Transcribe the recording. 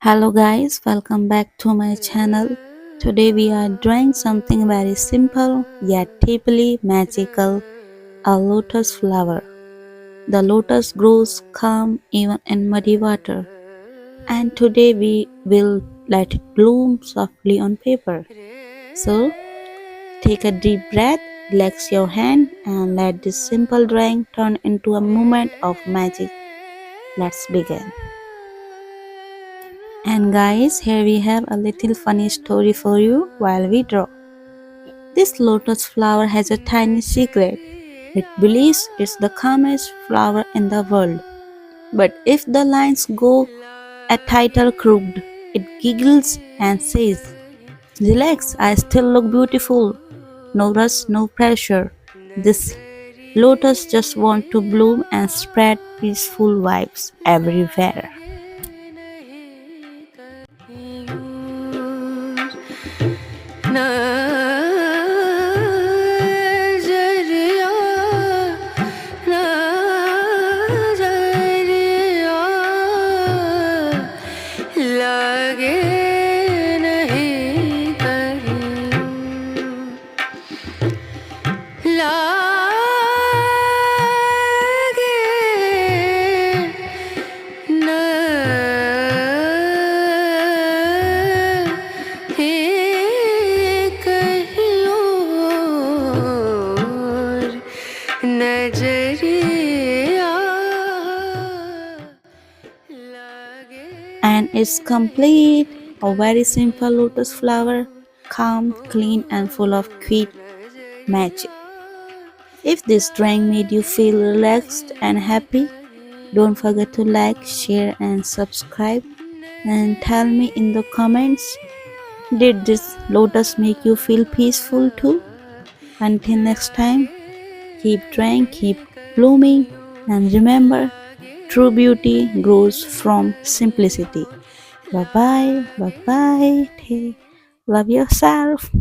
Hello guys, welcome back to my channel. Today we are drawing something very simple yet deeply magical, a lotus flower. The lotus grows calm even in muddy water, and today we will let it bloom softly on paper. So take a deep breath, relax your hand, and let this simple drawing turn into a moment of magic. Let's begin. And guys, here we have a little funny story for you while we draw. This lotus flower has a tiny secret. It believes it's the calmest flower in the world. But if the lines go a title crooked, it giggles and says, "Relax, I still look beautiful. No rush, no pressure. This lotus just wants to bloom and spread peaceful vibes everywhere." नजरिया नजरिया लगे नहीं कहीं लगे नहीं कहीं और नजरिया लगे And it's complete. A very simple lotus flower, calm, clean, and full of quick magic. If this drawing made you feel relaxed and happy, don't forget to like, share, and subscribe. And tell me in the comments, did this lotus make you feel peaceful too? Until next time, keep drawing, keep blooming, and remember, true beauty grows from simplicity. Bye bye, bye bye. Love yourself.